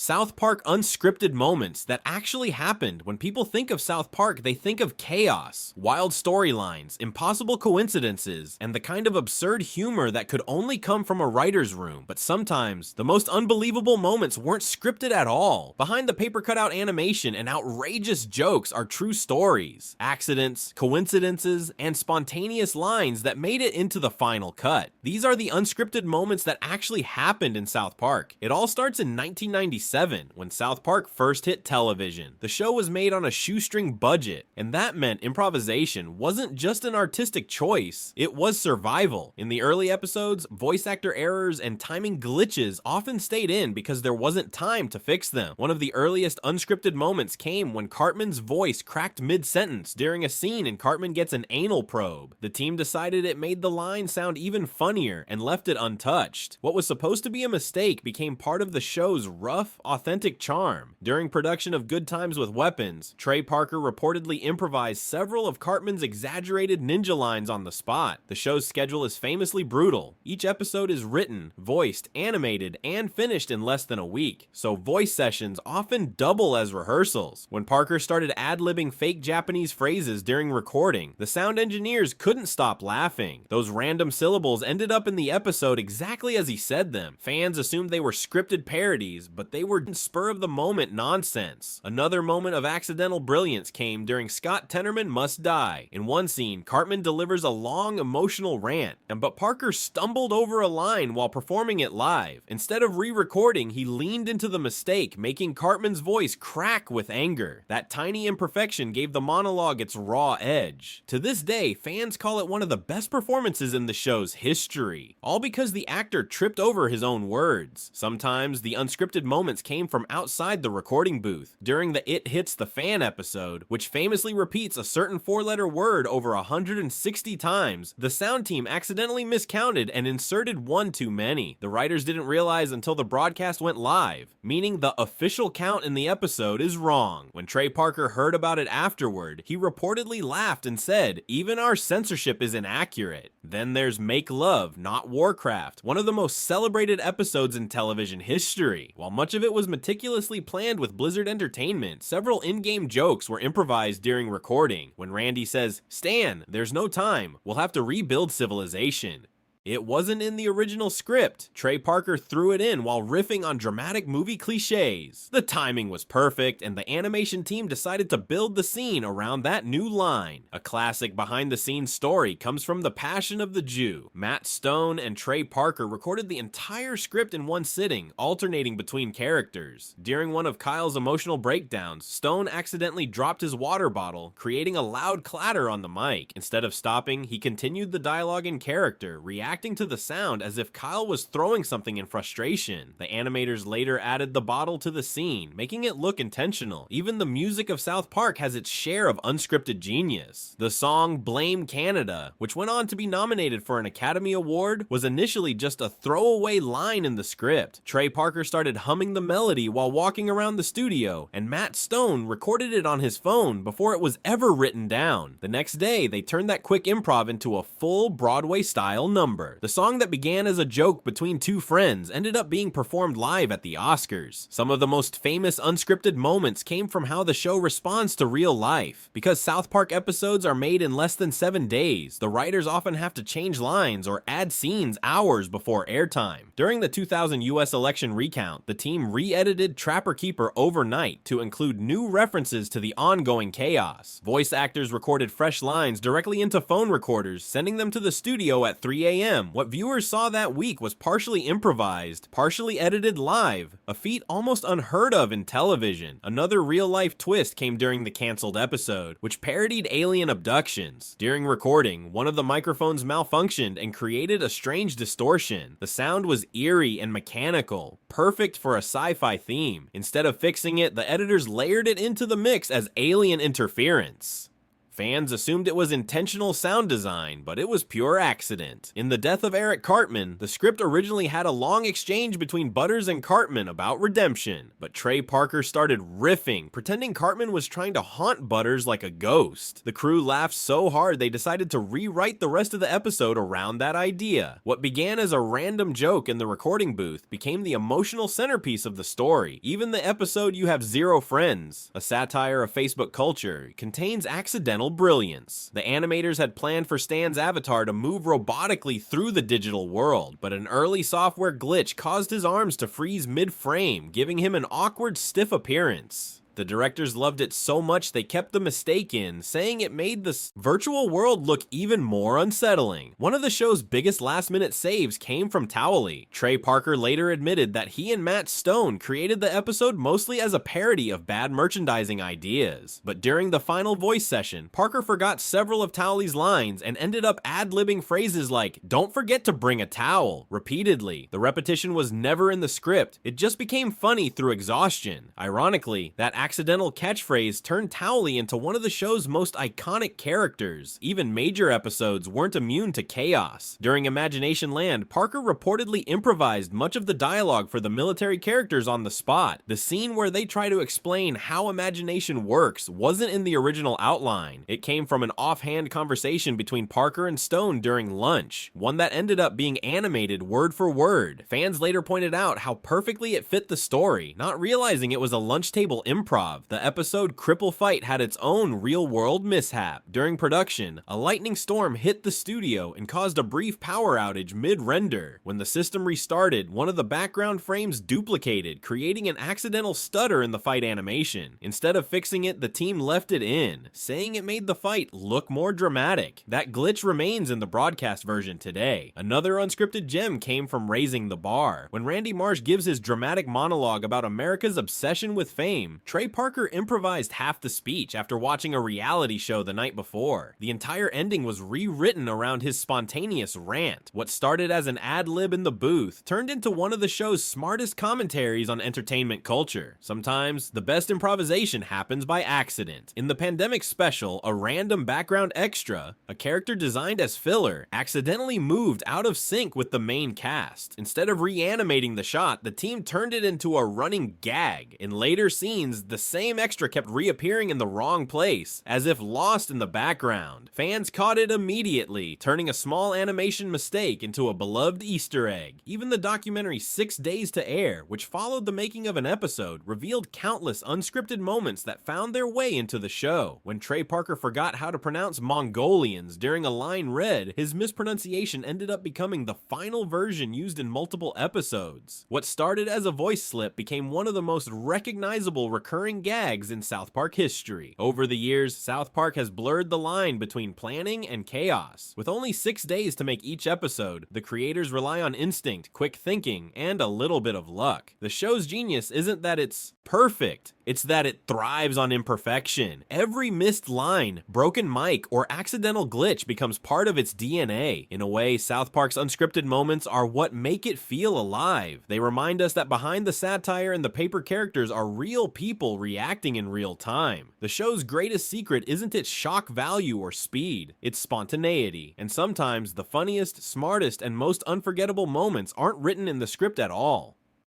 South Park unscripted moments that actually happened. When people think of South Park, they think of chaos, wild storylines, impossible coincidences, and the kind of absurd humor that could only come from a writer's room. But sometimes, the most unbelievable moments weren't scripted at all. Behind the paper cutout animation and outrageous jokes are true stories, accidents, coincidences, and spontaneous lines that made it into the final cut. These are the unscripted moments that actually happened in South Park. It all starts in 1997, when South Park first hit television. The show was made on a shoestring budget, and that meant improvisation wasn't just an artistic choice, it was survival. In the early episodes, voice actor errors and timing glitches often stayed in because there wasn't time to fix them. One of the earliest unscripted moments came when Cartman's voice cracked mid-sentence during a scene and Cartman gets an anal probe. The team decided it made the line sound even funnier and left it untouched. What was supposed to be a mistake became part of the show's rough, authentic charm. During production of Good Times with Weapons, Trey Parker reportedly improvised several of Cartman's exaggerated ninja lines on the spot. The show's schedule is famously brutal. Each episode is written, voiced, animated, and finished in less than a week, so voice sessions often double as rehearsals. When Parker started ad-libbing fake Japanese phrases during recording, the sound engineers couldn't stop laughing. Those random syllables ended up in the episode exactly as he said them. Fans assumed they were scripted parodies, but they were spur-of-the-moment nonsense. Another moment of accidental brilliance came during Scott Tenorman Must Die. In one scene, Cartman delivers a long, emotional rant, but Parker stumbled over a line while performing it live. Instead of re-recording, he leaned into the mistake, making Cartman's voice crack with anger. That tiny imperfection gave the monologue its raw edge. To this day, fans call it one of the best performances in the show's history, all because the actor tripped over his own words. Sometimes, the unscripted moments came from outside the recording booth. During the It Hits the Fan episode, which famously repeats a certain four-letter word over 160 times, the sound team accidentally miscounted and inserted one too many. The writers didn't realize until the broadcast went live, meaning the official count in the episode is wrong. When Trey Parker heard about it afterward, he reportedly laughed and said, "Even our censorship is inaccurate." Then there's Make Love, Not Warcraft, one of the most celebrated episodes in television history. While much of it was meticulously planned with Blizzard Entertainment, several in-game jokes were improvised during recording. When Randy says, "Stan, there's no time, we'll have to rebuild civilization," it wasn't in the original script. Trey Parker threw it in while riffing on dramatic movie cliches. The timing was perfect, and the animation team decided to build the scene around that new line. A classic behind-the-scenes story comes from The Passion of the Jew. Matt Stone and Trey Parker recorded the entire script in one sitting, alternating between characters. During one of Kyle's emotional breakdowns, Stone accidentally dropped his water bottle, creating a loud clatter on the mic. Instead of stopping, he continued the dialogue in character, reacting to the sound as if Kyle was throwing something in frustration. The animators later added the bottle to the scene, making it look intentional. Even the music of South Park has its share of unscripted genius. The song Blame Canada, which went on to be nominated for an Academy Award, was initially just a throwaway line in the script. Trey Parker started humming the melody while walking around the studio, and Matt Stone recorded it on his phone before it was ever written down. The next day, they turned that quick improv into a full Broadway-style number. The song that began as a joke between two friends ended up being performed live at the Oscars. Some of the most famous unscripted moments came from how the show responds to real life. Because South Park episodes are made in less than 7 days, the writers often have to change lines or add scenes hours before airtime. During the 2000 US election recount, the team re-edited Trapper Keeper overnight to include new references to the ongoing chaos. Voice actors recorded fresh lines directly into phone recorders, sending them to the studio at 3 a.m. What viewers saw that week was partially improvised, partially edited live, a feat almost unheard of in television. Another real-life twist came during the canceled episode, which parodied alien abductions. During recording, one of the microphones malfunctioned and created a strange distortion. The sound was eerie and mechanical, perfect for a sci-fi theme. Instead of fixing it, the editors layered it into the mix as alien interference. Fans assumed it was intentional sound design, but it was pure accident. In The Death of Eric Cartman, the script originally had a long exchange between Butters and Cartman about redemption, but Trey Parker started riffing, pretending Cartman was trying to haunt Butters like a ghost. The crew laughed so hard they decided to rewrite the rest of the episode around that idea. What began as a random joke in the recording booth became the emotional centerpiece of the story. Even the episode You Have Zero Friends, a satire of Facebook culture, contains accidental brilliance. The animators had planned for Stan's avatar to move robotically through the digital world, but an early software glitch caused his arms to freeze mid-frame, giving him an awkward, stiff appearance. The directors loved it so much they kept the mistake in, saying it made the virtual world look even more unsettling. One of the show's biggest last-minute saves came from Towelie. Trey Parker later admitted that he and Matt Stone created the episode mostly as a parody of bad merchandising ideas. But during the final voice session, Parker forgot several of Towelie's lines and ended up ad-libbing phrases like, "Don't forget to bring a towel," repeatedly. The repetition was never in the script, it just became funny through exhaustion. Ironically, that accidental catchphrase turned Towelie into one of the show's most iconic characters. Even major episodes weren't immune to chaos. During Imagination Land, Parker reportedly improvised much of the dialogue for the military characters on the spot. The scene where they try to explain how imagination works wasn't in the original outline. It came from an offhand conversation between Parker and Stone during lunch, one that ended up being animated word for word. Fans later pointed out how perfectly it fit the story, not realizing it was a lunch table improv. The episode Cripple Fight had its own real-world mishap. During production, a lightning storm hit the studio and caused a brief power outage mid-render. When the system restarted, one of the background frames duplicated, creating an accidental stutter in the fight animation. Instead of fixing it, the team left it in, saying it made the fight look more dramatic. That glitch remains in the broadcast version today. Another unscripted gem came from Raising the Bar. When Randy Marsh gives his dramatic monologue about America's obsession with fame, Trey Parker improvised half the speech after watching a reality show the night before. The entire ending was rewritten around his spontaneous rant. What started as an ad-lib in the booth turned into one of the show's smartest commentaries on entertainment culture. Sometimes, the best improvisation happens by accident. In the pandemic special, a random background extra, a character designed as filler, accidentally moved out of sync with the main cast. Instead of reanimating the shot, the team turned it into a running gag. In later scenes, the same extra kept reappearing in the wrong place, as if lost in the background. Fans caught it immediately, turning a small animation mistake into a beloved Easter egg. Even the documentary 6 Days to Air, which followed the making of an episode, revealed countless unscripted moments that found their way into the show. When Trey Parker forgot how to pronounce Mongolians during a line read, his mispronunciation ended up becoming the final version used in multiple episodes. What started as a voice slip became one of the most recognizable recurring gags in South Park history. Over the years, South Park has blurred the line between planning and chaos. With only 6 days to make each episode, the creators rely on instinct, quick thinking, and a little bit of luck. The show's genius isn't that it's perfect, it's that it thrives on imperfection. Every missed line, broken mic, or accidental glitch becomes part of its DNA. In a way, South Park's unscripted moments are what make it feel alive. They remind us that behind the satire and the paper characters are real people reacting in real time. The show's greatest secret isn't its shock value or speed, it's spontaneity. And sometimes the funniest, smartest, and most unforgettable moments aren't written in the script at all.